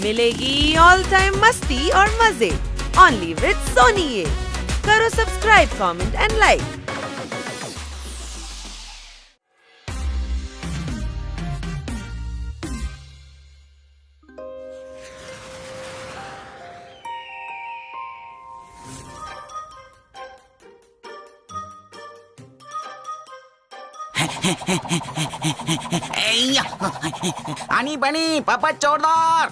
मिलेगी all time मस्ती और मजे ओनली विद सोनी ये। करो सब्सक्राइब, कमेंट एंड लाइक। आनी बनी पापा चोरदार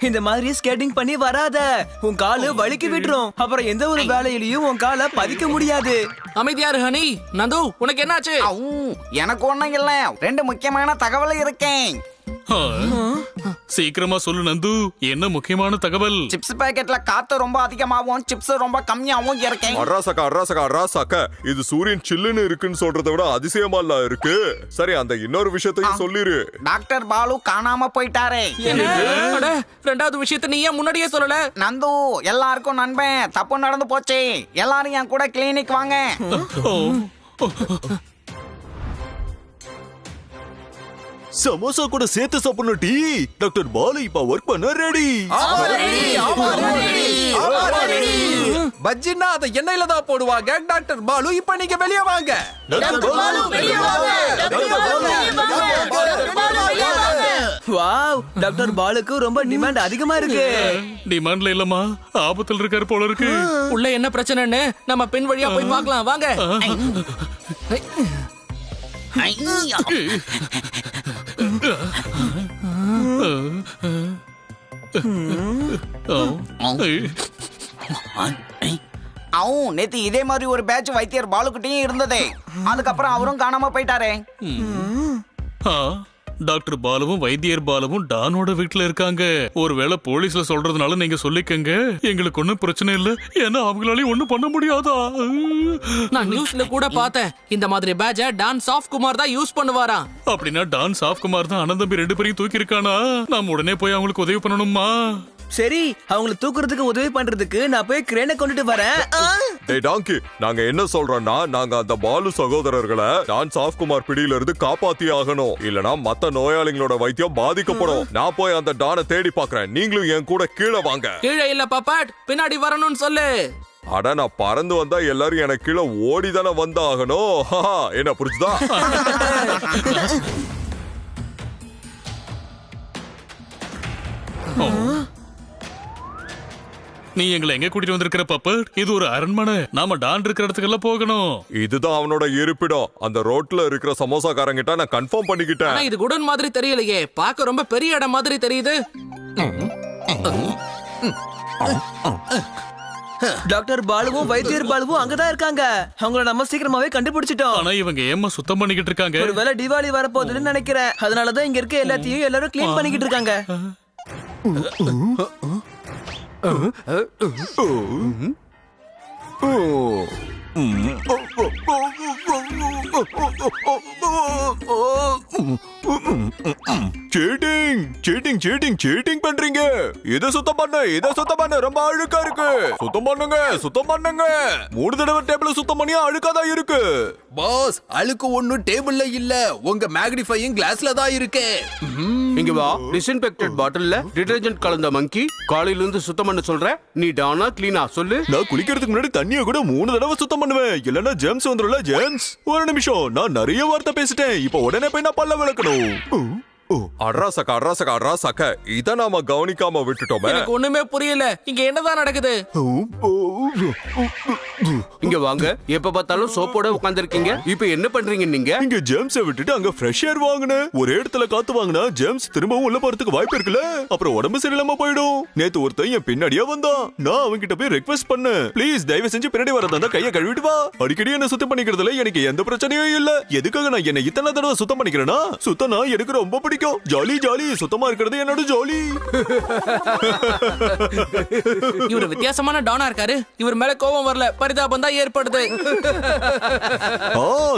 இந்த மாதிரி ஸ்கேட்டிங் பண்ணி வராத, உன் காலு வலிக்கு விட்டுரும். அப்புறம் எந்த ஒரு வேலையிலயும் உன் காலை பதிக்க முடியாது. அமைதியா இரு ஹனி. நந்து, உனக்கு என்னாச்சு? எனக்கு ஒண்ணும் இல்ல, ரெண்டு முக்கியமான தகவல் இருக்கேன். சீக்கிரமா சொல்லு நந்து, என்ன முக்கியமான தகவல்? சிப்ஸ் பாக்கெட்ல காத்து ரொம்ப அதிகமாவும் சிப்ஸ் ரொம்ப கம்மியாவும் இருக்கேன். அராசக்கா இது சூரியன் சில்லுன்னு இருக்குன்னு சொல்றதை விட அதிசயமா இல்ல இருக்கு. சரி, அந்த இன்னொரு விஷயத்தையும் சொல்லிரு. டாக்டர் பாலு காணாம போயிட்டாரே. அட, ரெண்டாவது விஷயத்தை நீ ஏன் முன்னாடியே சொல்லல? நந்து, எல்லாருக்கும் நண்பன், தப்பு நடந்து போச்சு. எல்லாரும் என் கூட கிளினிக் வாங்க. சமோசா கூட சேர்த்து சாப்பிடணும் டி. டாக்டர் பாலு இப்ப ஒர்க் பண்ண ரெடி. பஜ்ஜின்னா அதை எண்ணெயில தான் போடுவாங்க. டாக்டர் பாலு, இப்ப நீங்க வெளியே வாங்க. வாவ், டாக்டர் பாலுக்கு ரொம்ப டிமாண்ட் அதிகமா இருக்கு. டிமாண்ட்ல இல்லமா, ஆபத்துல இருக்காரு போல இருக்கு. உள்ள என்ன பிரச்சனைன்னு நம்ம பின் வழியா போய் பார்க்கலாம் வாங்க. நேத்து இதே மாதிரி ஒரு பேட்ச் வைத்தியர் பாலுக்கிட்டையும் இருந்ததே. அதுக்கப்புறம் அவரும் காணாம போயிட்டாரே. டாக்டர் பாலுவும் வைத்தியர் பாலுவும் டானோட வீட்டுல இருக்காங்க. ஒருவேளை போலீஸ்ல சொல்றதுனால நீங்க சொல்லிக்கங்க, எங்களுக்கு ஒன்னும் பிரச்சனை இல்ல. ஏன்னா அவங்களாலையும் ஒண்ணும் பண்ண முடியாதா? நான் நியூஸ்ல கூட பார்த்தேன், இந்த மாதிரி பேட்ச டான் சாஃப்குமார் தான் யூஸ் பண்ணுவாராம். அப்படின்னா டான் சாஃப்குமார் தான் அனந்தம்பி ரெண்டு பேரையும் தூக்கி இருக்கானா? நாம உடனே போய் அவங்களுக்கு உதவி பண்ணணுமா? சரி, அவங்களை தூக்குறதுக்கு உதவி பண்றதுக்கு நான் போய் கிரேனை கொண்டுட்டு வரேன். டேய் டாங்கி, நாங்க என்ன சொல்றோம்னா, நாங்க அந்த பாலு சகோதரர்களை டான் சாஃப்குமார் பிடியில இருந்து காப்பாத்தி ஆகணும். இல்லனா மத்த நோயாளிகளோட வைத்தியம் பாதிக்கப்படும். நான் போய் அந்த டானை தேடி பாக்குறேன். நீங்களும் என் கூட கீழே வாங்க. கீழே இல்ல பாப்பாட், பின்னாடி வரணும்னு சொல்லு. அட, நான் பறந்து வந்தா எல்லாரும் எனக்கு கீழே ஓடிதானே வந்தாகணும். என்ன புரிச்சுதா? நீ எங்களை எங்க கூட்டிட்டு வந்திருக்கிற பப்பட்? இது ஒரு அரண்மனை. நாம டான் இருக்கிற இடத்துக்கெல்லாம் போகணும். இதுதான் அவனோட இருப்பிடம். அந்த ரோட்ல இருக்கிற சமோசாக்காரங்கிட்ட நான் கன்ஃபார்ம் பண்ணிக்கிட்டேன். ஆனா இது குடன் மாதிரி தெரியலையே, பார்க்க ரொம்ப பெரிய இடம் மாதிரி தெரியுது. டாக்டர் பாலுவும் வைத்தியர் பாலுவும் அங்கதான் இருக்காங்க. அவங்கள நம்ம சீக்கிரமாவே கண்டுபிடிச்சிட்டோம். ஆனா இவங்க ஏமா சுத்தம் பண்ணிக்கிட்டு இருக்காங்க? ஒருவேளை தீபாவளி வரப்போகுதுன்னு நினைக்கிறேன். அதனாலதான் இங்க இருக்க எல்லாத்தையும் எல்லாரும் கிளீன் பண்ணிக்கிட்டு இருக்காங்க. சீட்டிங் பண்றீங்க. இத சுத்தம் பண்ண ரொம்ப அழுக்கா இருக்கு. சுத்தம் பண்ணுங்க. 3 தடவை டேபிள சுத்தம் பண்ணியா அழுக்காதான் இருக்கு. பாஸ், அழுக்கு ஒண்ணும் டேபிள்ல இல்ல, உங்க மேக்னிஃபையிங் கிளாஸ்ல தான் இருக்கு. இங்க வா. டிஸ்இன்ஃபெக்டட் பாட்டில்ல டிடர்ஜென்ட் கலந்த மங்கி. காலையில இருந்து சுத்தம் பண்ண சொல்ற, நீ டானா கிளீனா சொல்லு. நான் குளிக்கிறதுக்கு முன்னாடி தண்ணிய கூட 3 தடவை சுத்தம் பண்ணுவேன். இல்லன்னா ஜெம்ஸ் வந்துருல. ஜெம்ஸ், ஒரு நிமிஷம், நான் நிறைய வார்த்தை பேசிட்டேன். இப்ப உடனே போய் நான் பல்ல விளக்கணும். அட்ராசக்கா இத நாம கவனிக்காம விட்டுட்டோமே. எனக்கு ஒண்ணுமே புரியல, இங்க என்னதான் நடக்குது? இங்க வாங்க. எப்ப பார்த்தாலும் சோப்போட உட்கார்ந்திருக்கீங்க. இப்ப என்ன பண்றீங்க நீங்க? இங்க ஜேம்ஸை விட்டுட்டு அங்க ஃப்ரெஷ் ஏர் வாங்குனேன். ஒரே இடத்துல காத்து வாங்கினா ஜேம்ஸ் திரும்பவும் உள்ள போறதுக்கு வாய்ப்பு இருக்குல்ல. அப்புறம் உடம்பு சரியில்லாம போயிடும். நேத்து ஒருத்தன் என் பின்னாடியே வந்தான். நான் அவன்கிட்ட போய் ரெக்வெஸ்ட் பண்ணேன், ப்ளீஸ் தயவு செஞ்சு பின்னாடி வரதா கையை கழுவிட்டு வா. அடிக்கடி என்ன சுத்தம் பண்ணிக்கிறதுல எனக்கு எந்த பிரச்சனையும் இல்ல. எதுக்காக நான் என்ன இத்தனை தடவை சுத்தம் பண்ணிக்கிறேன்னா, சுத்தம் எனக்கு ரொம்ப பிடிக்கும். பிடிக்கும். ஜாலி ஜாலி, சுத்தமா இருக்கிறது என்னோட ஜாலி. இவர் வித்தியாசமான டானா இருக்காரு. இவர் மேல கோபம் வரல, பரிதாபம் தான் ஏற்படுது.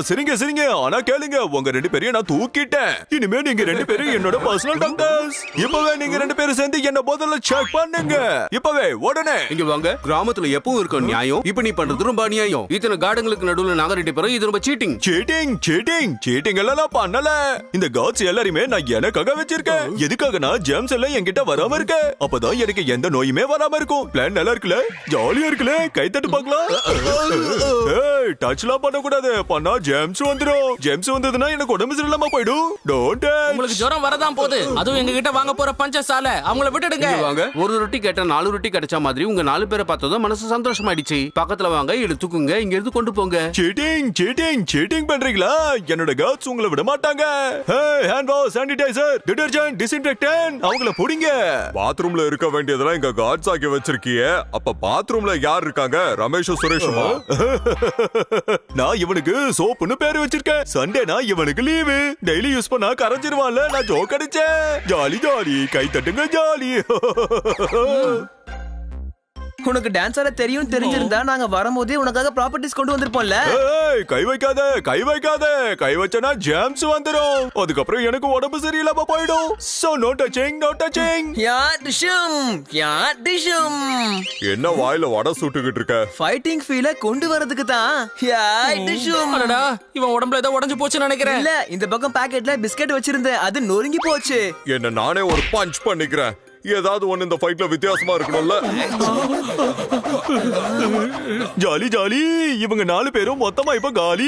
சரிங்க சரிங்க, ஆனா கேளுங்க, உங்க 2 பேரையும் நான் தூக்கிட்டேன். இனிமே நீங்க 2 பேரும் என்னோட பர்சனல் டாக்டர்ஸ். இப்பவே நீங்க 2 பேரும் சேர்ந்து என்ன முதல்ல செக் பண்ணுங்க. இப்பவே உடனே இங்க வாங்க. கிராமத்துல எப்பவும் இருக்கும் நியாயம். இப்ப நீ பண்றது ரொம்ப அநியாயம். இத்தனை கார்டுங்களுக்கு நடுவுல நாங்க 2 பேரும் இது ரொம்ப சீட்டிங். சீட்டிங் சீட்டிங் சீட்டிங் எல்லாம் நான் பண்ணல. இந்த காட்ஸ் எல்லாரையுமே நான் எனக்காக வச்சிருக்கேன். எதுக்காகனா ஜெம்ஸ் எல்லாம் என்கிட்ட வராம இருக்க. அப்பதான் எனக்கு எந்த நோயுமே வராம இருக்கும். பிளான் நல்லா இருக்குல்ல, ஜாலியா இருக்குல்ல, கை தட்டு பார்க்கலாம். ஏய், டச்லாம் பண்ண கூடாது. பண்ணா ஜெம்ஸ் வந்துரும். ஜெம்ஸ் வந்ததுன்னா எனக்கு உடம்பு சரியில்லாம போயிடும். Don't touch. உங்களுக்கு ஜுரம் வரதான் போகுது. அதுவும் எங்க கிட்ட வாங்க போற பஞ்சசாலை. அவங்கள விட்டுடுங்க. வாங்க. ஒரு ரொட்டி கேட்டா 4 ரொட்டி கிடைச்ச மாதிரி உங்க 4 பேரை பார்த்ததும் மனசு சந்தோஷமாயிடுச்சு. பக்கத்துல வாங்க, எடுத்துக்குங்க, இங்க இருந்து கொண்டு போங்க. சீட்டிங் சீட்டிங் சீட்டிங் பண்றீங்களா? என்னோட கேர்ள்ஸ் உங்களை விட மாட்டாங்க. Hand wash, sanitizer, detergent, disinfectant, அவங்கள புடிங்க. பாத்ரூம்ல இருக்க வேண்டியதெல்லாம் இங்க காட்ஸ் ஆக்கி வச்சிருக்கீங்க. அப்ப பாத்ரூம்ல யார் இருக்காங்க? ரமேஷும் சுரேஷுமா? நான் இவனுக்கு சோப்புன்னு பேரு வச்சிருக்கேன். சண்டேனா இவனுக்கு லீவு. டெய்லி யூஸ் பண்ணா கரைஞ்சிருவான்ல. நான் ஜோக் அடிச்சேன். ஜாலி ஜாலி, கை தட்டுங்க ஜாலி. உனக்கு டான்ஸ் ஆட தெரியும் தெரிஞ்சிருந்தா நாங்க வரும்போதே உனக்காக ப்ராப்பர்ட்டிஸ் கொண்டு வந்திருப்போம்ல. ஏய், கை வைக்காத கை வைக்காத. கை வச்சனா ஜெம்ஸ் வந்துரும். அதுக்கப்புறம் எனக்கு உடம்பு சரியில்லாம போயிடும். So no touching, no touching. Ya டிஷும். என்ன வாயில வடை சுட்டுக்கிட்டு இருக்க? ஃபைட்டிங் ஃபீல கொண்டு வரதுக்கு தான். யா டிஷும். அடடா, இவன் உடம்புல ஏதோ உடைஞ்சு போச்சுன்னு நினைக்கிறேன். இல்ல, இந்த பக்கம் பாக்கெட்ல பிஸ்கட் வச்சிருந்தேன், அது நொறுங்கி போச்சு. என்ன நானே ஒரு பஞ்ச் பண்ணிக்கிறேன். ஏதாவது ஒண்ணு இந்த ஃபைட்ல வித்தியாசமா இருக்கணும்ல. ஜாலி ஜாலி, இவங்க 4 பேரும் மொத்தமா இப்ப காலி.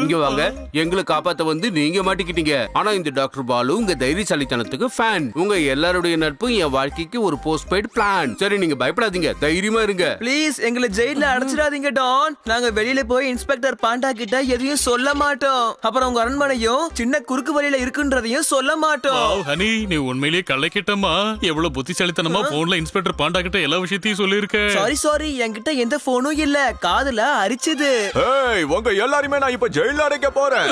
இங்க வாங்க. எங்களை காப்பாத்த வந்து நீங்க மாட்டிக்கிட்டீங்க. ஆனா இந்த டாக்டர் பாலு உங்க தைரியசாலித்தனத்துக்கு ஃபேன். உங்க எல்லாருடைய நட்பு என் வாழ்க்கைக்கு ஒரு போஸ்ட்பெய்ட் பிளான். சரி, நீங்க பயப்படாதீங்க, தைரியமா இருங்க. ப்ளீஸ் எங்களை ஜெயில அடைச்சிடாதீங்க டான். நாங்க வெளியில போய் இன்ஸ்பெக்டர் பாண்டா கிட்ட எதையும் சொல்ல மாட்டோம். அப்புறம் உங்க அரண்மனையும் சின்ன குறுக்கு வழியில இருக்குன்றதையும் சொல்ல மாட்டோம். ஹனி, நீ உண்மையிலேயே கலைக்கிட்டமா? எவ்வளவு புத்திசாலித்தனமா போன்ல இன்ஸ்பெக்டர் பாண்டா கிட்ட எல்லா விஷயத்தையும் சொல்லிருக்க. சாரி, என்கிட்ட எந்த போனும் இல்ல. காதுல அரிச்சது. ஏய், உங்க எல்லாரையுமே நான் இப்ப ஜெயில அடைக்க போறேன்.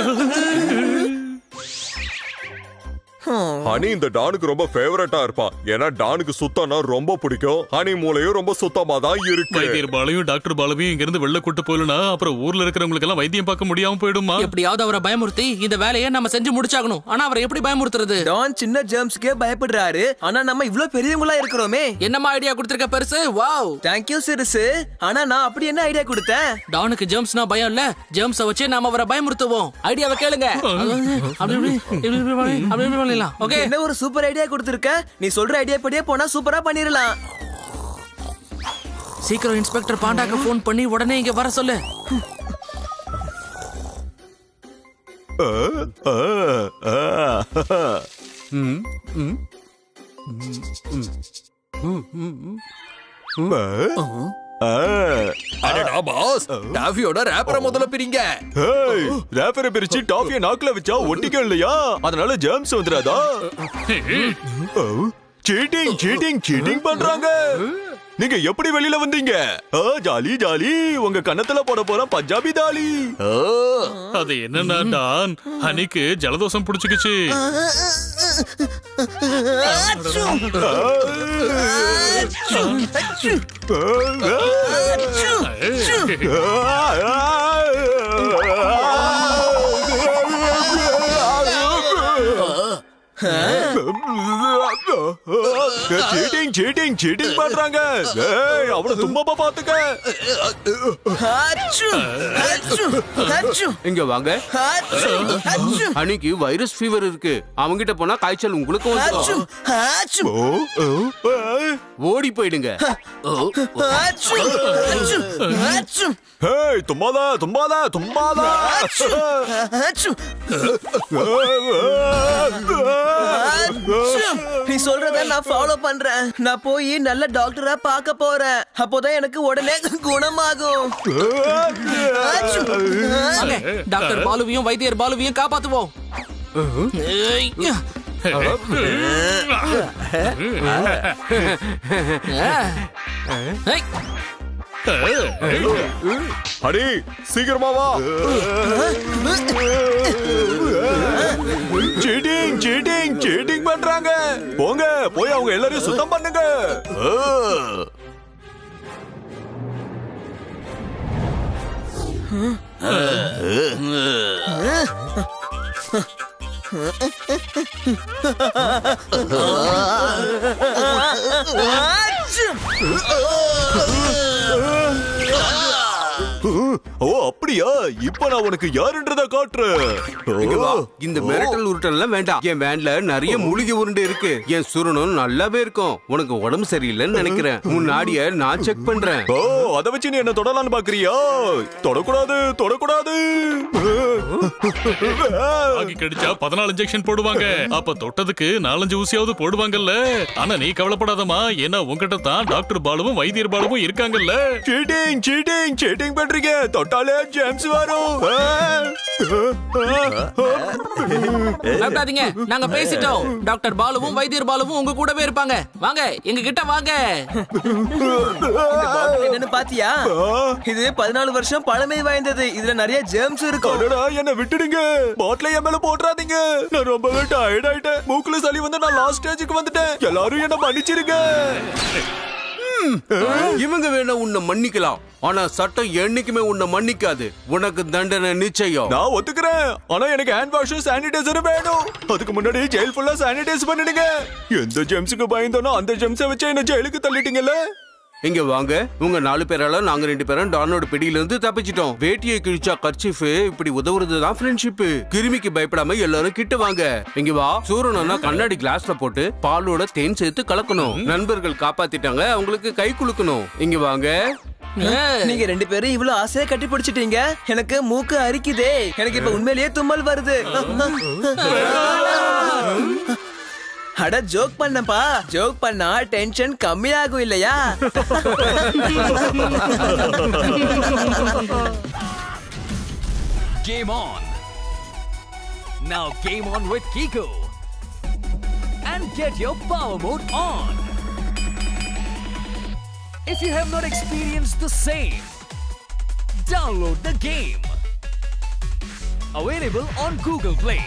ஹனி இந்த டானுக்கு ரொம்ப ஃபேவரட்டா இருப்பான். ஏன்னா டானுக்கு சுத்தம்னா ரொம்ப பிடிக்கும். ஹனி மூளையும் ரொம்ப சுத்தமா தான் இருக்கு. வைத்தியர் பாலையும் டாக்டர் பாலுவையும் இங்க இருந்து வெளில கூட்டு போயிலனா அப்புறம் ஊர்ல இருக்கிறவங்களுக்கு எல்லாம் வைத்தியம் பார்க்க முடியாம போயிடுமா? எப்படியாவது அவரை பயமுறுத்தி இந்த வேலையை நம்ம செஞ்சு முடிச்சாகணும். ஆனா அவரை எப்படி பயமுறுத்துறது? டான் சின்ன ஜெர்ம்ஸ்க்கே பயப்படுறாரு. ஆனா நம்ம இவ்ளோ பெரியவங்களா இருக்கிறோமே. என்னமா ஐடியா கொடுத்திருக்க பெருசு? வாவ், தேங்க் யூ சிறுசு. ஆனா நான் அப்படி என்ன ஐடியா கொடுத்தேன்? டானுக்கு ஜெர்ம்ஸ்னா பயம் இல்ல. ஜெர்ம்ஸை வச்சு நாம அவரை பயமுறுத்துவோம். ஐடியாவை கேளுங்க. அப்படி ஓகே, என்ன ஒரு சூப்பர் ஐடியா கொடுத்திருக்க. நீ சொல்ற ஐடியா படியே போனா சூப்பரா பண்ணிரலாம். சீக்கிரம் இன்ஸ்பெக்டர் பாண்டாக்கு ஃபோன் பண்ணி உடனே இங்க வர சொல்லு. அடடா பாஸ், டாஃபியோட ரேப்பரை முதல்ல பிரிங்க. ஏய், ரேப்பரை பிரிச்சு டாஃபியை நாக்குல வச்சா ஒட்டிக்கும் இல்லையா? அதனால ஜெர்ம்ஸ் வந்துராதா? சீட்டிங் சீட்டிங் சீட்டிங் பண்றாங்க. நீங்க எப்படி வெளியில வந்தீங்க? ஜாலி ஜாலி, உங்க கன்னத்துல போட போற பஞ்சாபி தாலி. அது என்னன்னா டான், ஹனிக்கு ஜலதோஷம் பிடிச்சுக்கிச்சு. சீட்டிங் சீட்டிங் சீட்டிங் பண்றாங்க. ஏய், அவள தும்பப்பா பாத்துக்க. இங்க வாங்க. அன்னைக்கு வைரஸ் ஃபீவர் இருக்கு. அவங்க கிட்ட போனா காய்ச்சல் உங்களுக்கு வந்துரும். ஓடி போயிடுங்க. ஏய், தும்பாதா தும்பாதா தும்பாதா. நீ சொல்றத நான் ஃபாலோ பண்றேன். நான் போய் நல்ல டாக்டரா பார்க்க போறேன். அப்போதான் எனக்கு உடனே குணமாகும். டாக்டர் பாலுவையும் வைத்தியர் பாலுவையும் காப்பாத்துவோம். ஹனி, சீக்கிரமா வா. சீட்டிங் சீட்டிங் சீட்டிங் பண்றாங்க. போங்க போய் அவங்க எல்லாரையும் சுத்தம் பண்ணுங்க. ஓ அப்படியா? இப்ப நான் உனக்கு யாருன்றத காட்டுறேன். இங்க வா. இந்த மிரட்டல் உருட்டல் வேண்டாம். என் வேன்ல நிறைய மூலிகை உருண்டை இருக்கு. என் சுரணம் நல்லாவே இருக்கும். உனக்கு உடம்பு சரியில்லைன்னு நினைக்கிறேன். முன்னாடியே நான் செக் பண்றேன். ஓ அத வச்சு நீ என்ன தொடலான்னு பாக்குறியா? தொடக்கூடாது தொடக்கூடாது. ஆகி கடிச்சா 14 இன்ஜெக்ஷன் போடுவாங்க. அப்ப தொட்டதுக்கு 4-5 ஊசியாவது போடுவாங்கல்ல. ஆனா நீ கவலைப்படாதமா, ஏன்னா உங்ககிட்ட தான் டாக்டர் பாலுவும் வைத்தியர் பாலுவும் இருக்காங்கல்ல. சீட்டிங் சீட்டிங் சீட்டிங் பண்றீங்க. தொட்டாலே ஜேம்ஸ் வரும். பயப்படாதீங்க, நாங்க பேசிட்டோம். டாக்டர் பாலுவும் வைத்தியர் பாலுவும் உங்க கூடவே இருப்பாங்க. வாங்க எங்க கிட்ட வாங்க. என்னன்னு பாத்தியா? இது 14 வருஷம் பழமை வாய்ந்தது. இதுல நிறைய ஜெர்ம்ஸ் இருக்கும். அடடா என்ன விட்டுடுங்க. பாட்டில என் மேல போட்றாதீங்க. நான் ரொம்பவே டயர்ட் ஆயிட்டேன். மூக்குல சளி வந்து நான் லாஸ்ட் ஸ்டேஜுக்கு வந்துட்டேன். எல்லாரும் என்ன மன்னிச்சிருங்க. இவங்க வேணா உன்னை மன்னிக்கலாம், ஆனா சட்டம் என்னைக்குமே உன்னை மன்னிக்காது. உனக்கு தண்டனை நிச்சயம். நான் ஒத்துக்கிறேன். ஆனா எனக்கு ஹேண்ட் வாஷும் சானிடைசரும் வேணும். அதுக்கு முன்னாடி ஜெயில் ஃபுல்லா சானிடைஸ் பண்ணிடுங்க. எந்த ஜெம்ஸுக்கு பயந்தோனோ அந்த ஜெம்ஸை வச்சு என்ன ஜெயிலுக்கு தள்ளிட்டீங்கல்ல. இங்க வாங்க. உங்க 4 பேரால நாங்க 2 பேரும் டானோட பிடியில இருந்து தப்பிச்சிட்டோம். வேட்டியை கிழிச்சா கர்ச்சீஃப் இப்படி உதவுறதுதான் ஃப்ரெண்ட்ஷிப். கிருமிக்கு பயப்படாம எல்லாரும் கிட்ட வாங்க. இங்க வா. சூரணம்னா கண்ணாடி கிளாஸ்ல போட்டு பாலோட தேன் சேர்த்து கலக்கணும். நண்பர்கள் காப்பாத்திட்டாங்க, அவங்களுக்கு கை குலுக்கணும். இங்க வாங்க. நீங்க 2 பேரும் இவ்வளவு ஆசையா கட்டி பிடிச்சிட்டீங்க. எனக்கு மூக்கு அரிக்குதே. எனக்கு இப்ப உண்மையிலேயே தும்மல் வருது. அட ஜோக் பண்ணப்பா. ஜோக் பண்ணா டென்ஷன் கம்மியாகும் இல்லையா? Game on. Now game on with Kiko. And get your power mode on. If you have not experienced the same, download the game. Available on Google Play.